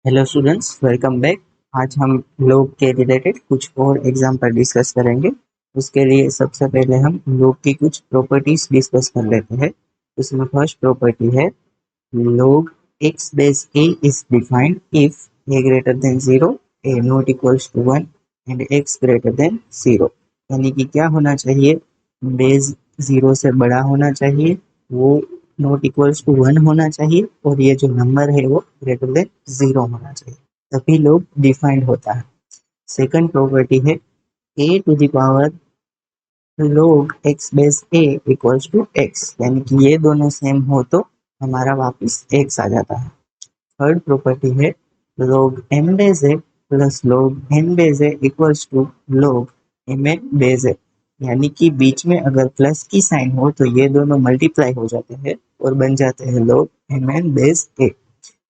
Hello students, welcome back. आज हम लोग के रिलेटेड कुछ और एग्जाम्पल डिस्कस करेंगे। उसके लिए सबसे पहले हम लोग की कुछ प्रॉपर्टीज डिस्कस कर लेते हैं। उसमें फर्स्ट प्रॉपर्टी है log x base a is defined if a greater than 0, a not equals to 1 and x greater than 0। यानी कि क्या होना चाहिए, बेस 0 से बड़ा होना चाहिए, वो नॉट इक्वल्स टू 1 होना चाहिए और ये जो नंबर है वो ग्रेटर देन 0 होना चाहिए, तभी लोग डिफाइंड होता है। सेकंड प्रॉपर्टी है a to the power log x base a equals to x, यानी कि ये दोनों सेम हो तो हमारा वापस x आ जाता है। थर्ड प्रॉपर्टी है log m base a plus log n base a equals to log mn base a, यानी कि बीच में अगर प्लस की साइन हो तो ये दोनों मल्टीप्लाई हो जाते हैं और बन जाते हैं log mn बेस a।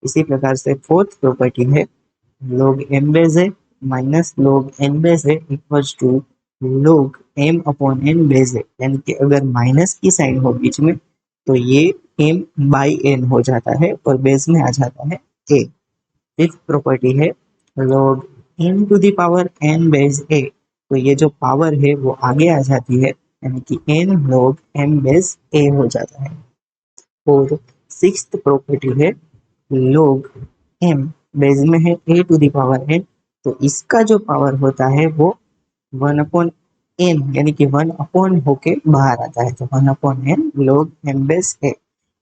इसी प्रकार से फोर्थ प्रॉपर्टी है log m base a minus log n base a equals to log m upon n base a, यानी कि अगर माइनस की साइन हो बीच में तो ये m बाई n हो जाता है और बेस में आ जाता है a। फिफ्थ प्रॉपर्टी है log n to the power n base a, तो ये जो पावर है वो आगे आ जाती है, यानी कि n log m base a हो जाता है। और सिक्स्थ प्रॉपर्टी है log m बेस में है a to the power n, तो इसका जो पावर होता है वो 1/n, यानी कि 1 होके बाहर आता है, तो 1/n log m base a।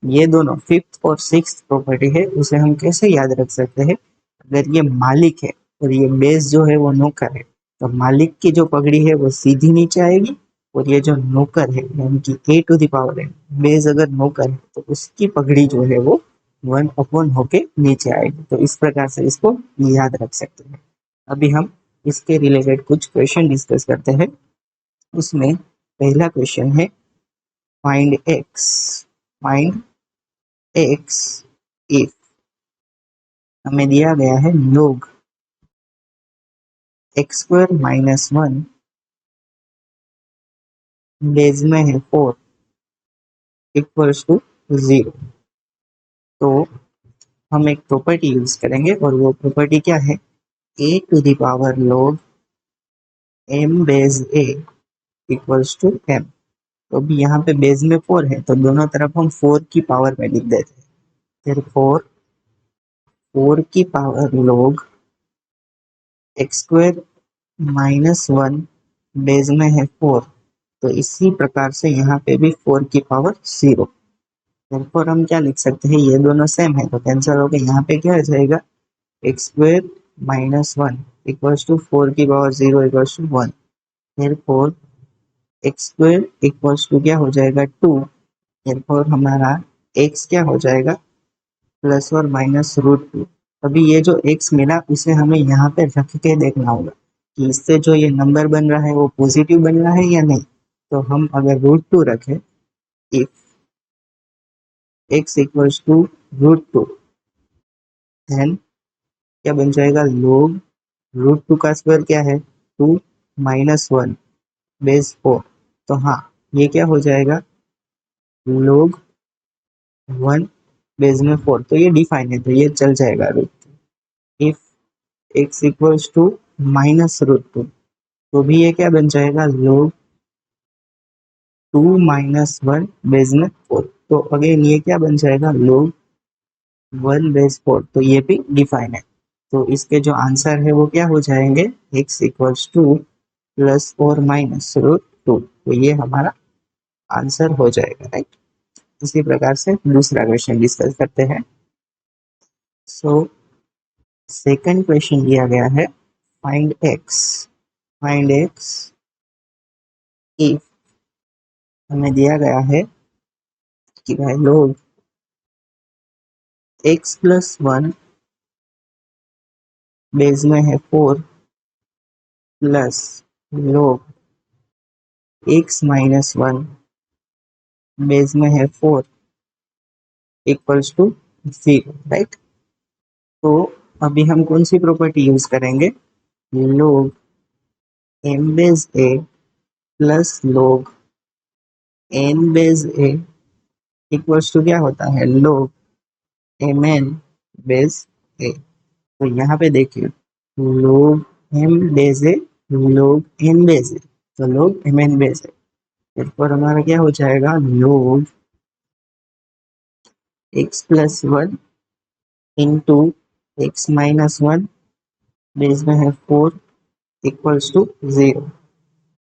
ये दोनों फिफ्थ और सिक्स्थ प्रॉपर्टी है, उसे हम कैसे याद रख सकते हैं। अगर ये मालिक है और ये बेस जो है वो नौकर है, तो मालिक की जो पगड़ी है वो सीधी नीचे आएगी और ये जो नौकर है यानी कि a to the power n, base अगर नौकर है तो उसकी पगड़ी जो है वो 1 होके नीचे आएगी। तो इस प्रकार से इसको याद रख सकते हैं। अभी हम इसके रिलेटेड कुछ क्वेश्चन डिस्कस करते हैं। उसमें पहला क्वेश्चन है फाइंड एक्स इफ हमें दिया गया है log x square minus 1 base में है 4 इक्वल्स टू 0। तो हम एक प्रॉपर्टी यूज करेंगे और वो प्रॉपर्टी क्या है, a to the power log m base a equals to m। तो अभी यहाँ पे बेस में 4 है तो दोनों तरफ हम 4 की पावर में लिख देते हैं। फिर 4 की power log x square minus 1 base में है 4, तो इसी प्रकार से यहाँ पे भी 4 की पावर 0। फिर हम क्या लिख सकते हैं, ये दोनों सेम है तो कैंसिल हो गए, यहाँ पे क्या आ जाएगा x square minus 1 equals to 4 की पावर 0 इक्वल्स टू 1। फिर एक्स स्क्वायर इक्वल्स टू क्या हो जाएगा 2। फिर हमारा एक्स क्या हो जाएगा प्लस और माइनस रूट 2। अभी ये जो एक्स मिला उसे हमें यहाँ पे रख के देखना होगा कि इससे जो ये नंबर बन रहा है वो पॉजिटिव बन रहा है या नहीं। तो हम अगर रूट 2 रखें, if x equals to root 2, then क्या बन जाएगा log रूट 2 का स्क्वायर क्या है 2 माइनस 1 बेस 4। तो हाँ, ये क्या हो जाएगा log 1 बेस में 4, तो ये डिफाइन है तो ये चल जाएगा root. If x equals to minus root 2, तो भी ये क्या बन जाएगा log 2 माइनस 1 बेस में 4। तो अगेन ये क्या बन जाएगा log 1 बेस 4, तो ये भी डिफाइन है। तो इसके जो आंसर है वो क्या हो जाएंगे x इक्वल्स टू प्लस और माइनस रूट 2, तो ये हमारा आंसर हो जाएगा, राइट। इसी प्रकार से दूसरा क्वेश्चन डिस्कस करते हैं। सो सेकंड क्वेश्चन दिया गया है फाइंड एक्स इफ हमें दिया गया है कि भाई लोग x प्लस 1 बेस में है 4 प्लस लोग x माइनस 1 बेस में है 4 इक्वल्स टू 0, राइट। तो अभी हम कौन सी प्रॉपर्टी यूज करेंगे, log m base a plus log n base a equals to क्या होता है log mn बेस a। तो यहाँ पे देखिए log m बेस है, log n बेस है, तो log mn बेस है। इस पर हमारा क्या हो जाएगा, log x plus one into x minus one base में है 4 इक्वल्स टू 0।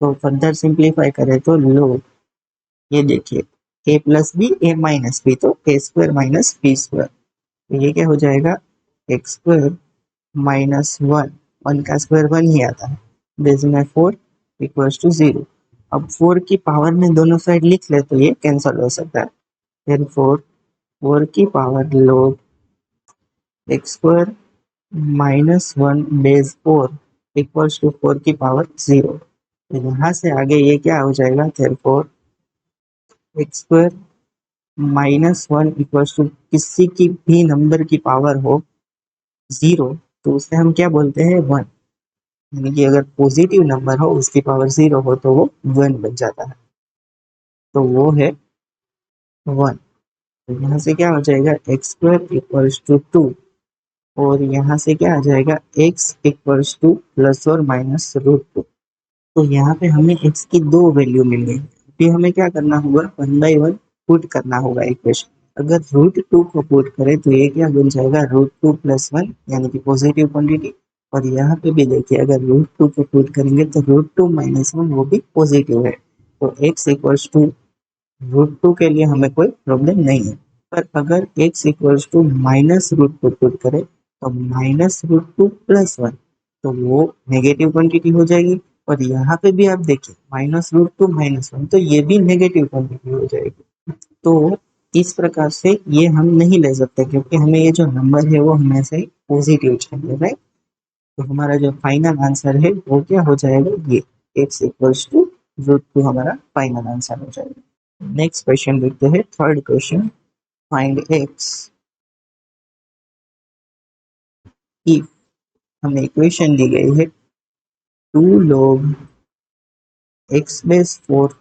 तो फर्दर सिंप्लीफाई करें तो log, ये देखिए a plus b a minus b, तो a square minus b square, तो ये क्या हो जाएगा x square minus one, one का स्क्वायर वन ही आता है, बेस में 4 इक्वल्स टू 0। अब 4 की पावर में दोनों साइड लिख ले तो ये कैंसिल हो सकता है, फिर 4 की power log x square minus one base 4 equals to 4 की पावर 0। तो यहाँ से आगे ये क्या हो जाएगा, फिर 4 x square minus one equals to किसी की भी नंबर की पावर हो 0, तो उसे हम क्या बोलते हैं, 1। यानी कि अगर पॉजिटिव नंबर हो उसकी पावर 0 हो तो वो 1 बन जाता है, तो वो है 1। तो यहाँ से क्या हो जाएगा, एक्स स्क्वायर इक्वल्स टू 2, और यहाँ से क्या आ जाएगा, एक्स इक्वल्स टू प्लस और माइनस रूट 2। तो यहाँ पे हमें एक्स की दो वैल्यू मिल गई, फिर हमें क्या करना होगा, 1/1 पुट करना होगा इक्वेशन। अगर रूट 2 को पुट करें तो ये क्या बन जाएगा, रूट 2 प्लस वन, यानी कि पॉजिटिव क्वांटिटी। और यहाँ पे भी देखिए अगर रूट 2 को पुट करेंगे तो रूट 2 माइनस वन वो भी पॉजिटिव है, तो एक्स इक्वल्स टू रूट 2 के लिए हमें कोई प्रॉब्लम नहीं है। पर अगर x equals to minus root 2 put करें तो माइनस रूट 2 प्लस वन, तो वो नेगेटिव क्वांटिटी हो जाएगी। और यहाँ पे भी आप देखिए माइनस रूट 2 माइनस वन, तो ये भी नेगेटिव क्वांटिटी हो जाएगी। तो इस प्रकार से ये हम नहीं ले सकते, क्योंकि हमें ये जो नंबर है वो हमेशा ही पॉजिटिव चाहिए, राइट। तो हमारा जो फाइनल आंसर है वो क्या हो जाएगा, ये एक्स इक्वल्स टू रूट 2 हमारा फाइनल आंसर हो जाएगा। नेक्स्ट क्वेश्चन देखते हैं, third question, find x if हमें इक्वेशन दी गई है 2 log x base 4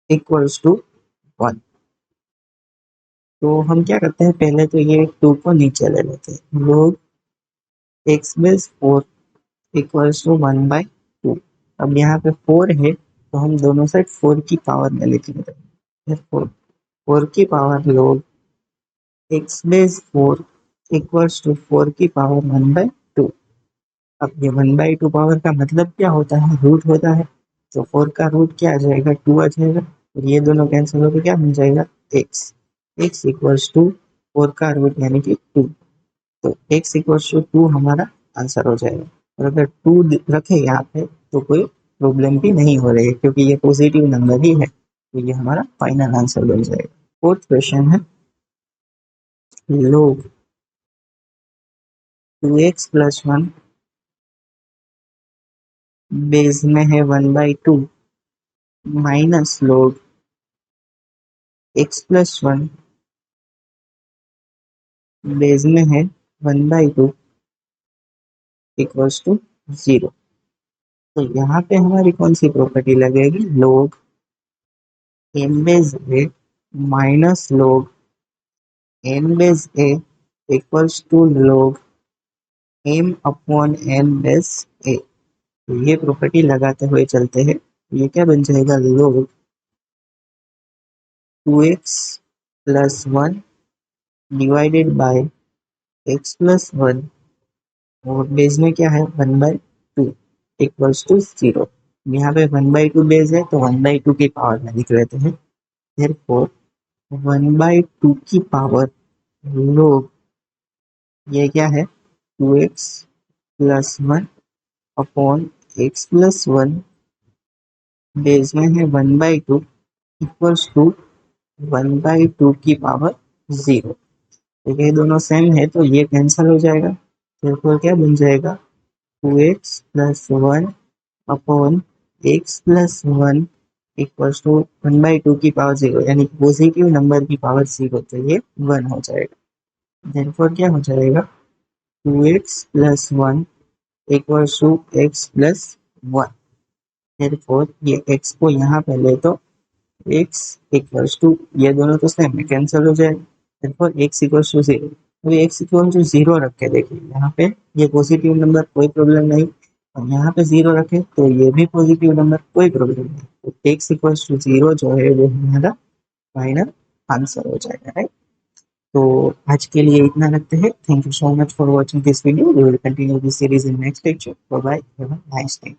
equals to 1। तो हम क्या करते हैं, पहले तो ये 2 को नीचे ले लेते हैं, log x base 4 equals to 1/2। अब यहाँ पे 4 है तो हम दोनों साइड 4 की पावर में लिख लेते हैं, 4 की power log x base 4 equals to 4 की पावर 1/2। अब ये 1/2 पावर का मतलब क्या होता है, रूट होता है, तो 4 का रूट क्या आ जाएगा, 2 आ जाएगा, और ये दोनों कैंसिल होकर क्या बन जाएगा, एक्स। एक्स इक्वल्स टू 4 का रूट यानी कि 2, तो एक्स इक्वल्स टू 2 हमारा आंसर हो जाएगा। और अगर 2 रखे यहाँ पे तो कोई प्रॉब्लम भी नहीं हो रही है, क्योंकि ये पॉजिटिव नंबर ही है, तो ये हमारा फाइनल आंसर बन जाएगा। फोर्थ क्वेश्चन है, log 2x plus one base में है 1/2 minus log x plus one base में है 1/2 इक्वल्स टू 0। तो यहाँ पे हमारी कौन सी प्रॉपर्टी लगेगी, log m base a minus log n base a equals to log m upon n base a. तो ये प्रॉपर्टी लगाते हुए चलते हैं, ये क्या बन जाएगा, log 2x plus one divided by x plus one, और बेस में क्या है 1/2 इक्वल्स टू 0। यहाँ पे 1/2 बेस है तो 1/2 की पावर में लिख लेते हैं, therefore 1/2 की पावर log, ये क्या है 2x plus one upon x plus one base में है 1/2 इक्वल्स टू 1/2 की पावर 0। तो ये दोनों सेम है तो ये कैंसिल हो जाएगा, therefore क्या बन जाएगा, 2x plus one upon x plus one equals to 1/2 की पावर 0, यानी पॉजिटिव नंबर की पावर 0, तो ये 1 हो जाएगा। देयरफॉर क्या हो जाएगा, 2x plus one equals to x plus one. Therefore ये x को यहाँ पे ले तो x इक्वल्स टू, ये दोनों तो सेम है कैंसिल हो जाएगा, देयरफॉर x इक्वल्स टू 0। तो एक्स इक्वल टू जीरो रख के देखिए, यहाँ पे ये पॉजिटिव नंबर कोई प्रॉब्लम नहीं, और यहाँ पे जीरो रखे तो ये भी पॉजिटिव नंबर कोई प्रॉब्लम नहीं, तो एक्स इक्वल टू जीरो जो है वो हमारा फाइनल आंसर हो जाएगा, राइट। तो आज के लिए इतना रखते हैं। Thank you so much for watching this video. We will continue this series in next lecture. Bye bye, have a nice day.